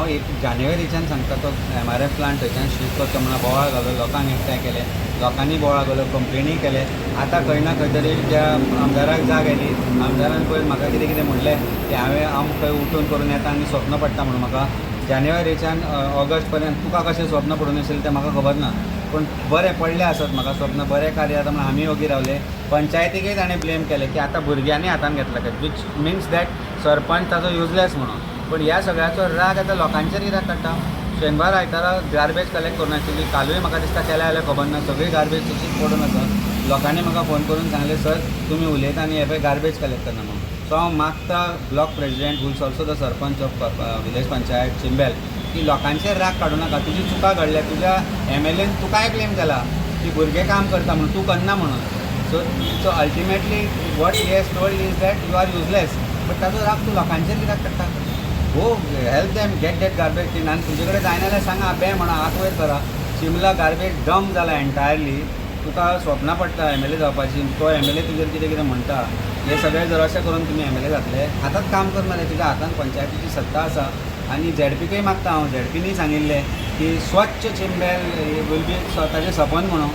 हांव एक जानेवारीच्यान सांगता तो MRF प्लांट थंयच्यान शिफ्ट करता म्हणून बोवाळ घालो, लोकांक एकठांय केले, लोकांनी बोवाळ घालो, कंप्लेनी केले. आतां खंय ना खंय तरी त्या आमदाराक जाग येयली. आमदारान पळय म्हाका कितें कितें म्हणलें की हांव खंय उठून करून येता आनी स्वप्न पडटा म्हणून म्हाका जानेवारीच्यान ऑगस्ट पर्यंत तुका कशें स्वप्न पडून आशिल्लें तें म्हाका खबर ना, पूण बरें पडलें आसत म्हाका स्वप्न बरें कार्य जाता म्हणून आमी ओगी रावले. पंचायतीकय ताणें ब्लेम केलें की आतां भुरग्यांनी हातान घेतला काय, वीच मिन्स दॅट सरपंच ताजो युजलेस म्हणून. पण ह्या सगळ्याचो राग आतां लोकांचेर कित्याक काडटा. शेनवार आयतारा गार्बेज कलेक्ट करून नाशिल्ली, कालूय म्हाका दिसता केल्या जाल्यार खबर ना, सगळी गार्बेज तशीच पडून आसा. लोकांनी म्हाका फोन करून सांगलें सर तुमी उलयता आनी हे पळय गार्बेज कलेक्ट करना म्हणून. सो हांव मागता block president who's also the sarpanch of village panchayat Chimbel की लोकांचेर राग काडूं नाका. तुजी चुका घडल्या, तुज्या MLAन तुकाय ब्लेम केला की भुरगे काम करता म्हणून, तूं करना म्हणून. So ultimately what he has told is that you are useless. But ताजो राग तूं लोकांचेर कित्याक काडटा. हो help them get that garbage clean. आनी तुजे कडेन जायना जाल्यार सांगा बे म्हणा हात वयर करा. शिमला गार्बेज डंप जाला एन्टायरली. तुका स्वप्नां पडटा MLA जावपाची, तो MLA तुजेर कितें कितें म्हणटा. हे सगळें जर अशें करून तुमी MLA जातले, आतांच काम कर मरे, तुज्या हातान पंचायतीची सत्ता आसा. आनी ZPकय मागता हांव, ZPनी सांगिल्लें की स्वच्छ चिंबेल वील बी ताचें सपन म्हणून.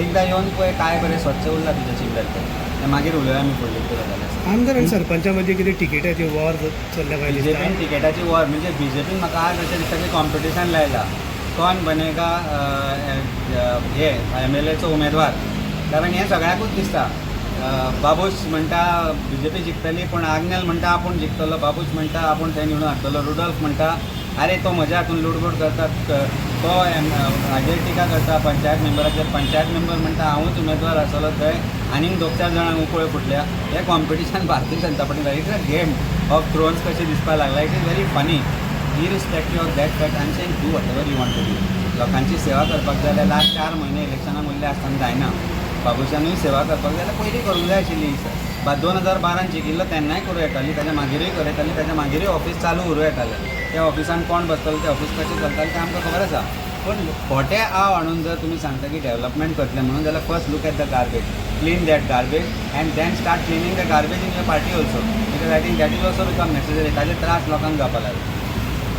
एकदां येवन पळय काय बरें स्वच्छ उरलां तुजें चिंबेल तें मागीर उलोवया आमी फुडली कितें जाल्यार. आमदार आनी सरपंचा मदीं कितें टिकेटाची वॉर चल्ल्या काय दिसता. BJPन टिकेटाची वॉर म्हणजे BJPन म्हाका आज अशें दिसता की कॉम्पिटिशन लायला कौन बनेगा हे MLAचो उमेदवार. कारण हें सगळ्याकूच दिसता. बाबूश म्हणटा BJP जिखतली, पूण आग्नेल म्हणटा आपूण जिखतलो, बाबूश म्हणटा आपूण थंय निवडून हाडटलो, रुडॉल्फ म्हणटा अरे तो म्हज्या हातून लुडबूड करता, तो हाजेर टिका करता पंचायत मेंबराचेर. पंचायत मेंबर म्हणटा हांवूच उमेदवार आसलो थंय, आनीक 2-4 जाणांक उकळे फुटल्या. हें competition Bharatiya Janata Party it's a Game of Thrones कशें दिसपाक लागला. It is very funny. Irrespective of that fact I am saying do whatever you want to do. लोकांची सेवा करपाक जाय जाल्यार लास्ट 4 म्हयने इलेक्शनां उरले आसतना जायना. बाबूशानूय सेवा करपाक जाय जाल्यार पयलीं करूंक जाय आशिल्ली. 2012 जिखिल्लो तेन्नाय करूं येताली, ताच्या मागिरूय करूं येताली, ताच्या मागिरूय ऑफीस चालू उरूं येतालें. त्या ऑफिसान कोण बसतलो, तें ऑफीस कशें चलतालें तें आमकां खबर आसा. पण खोटे आव हाडून जर तुमी सांगता की डेव्हलपमेंट करतले म्हणून, जाल्यार first look at the garbage, clean that garbage and then start cleaning the garbage in your party also. Because I think that is also become necessary. ताचे त्रास लोकांक जावपाक लागले.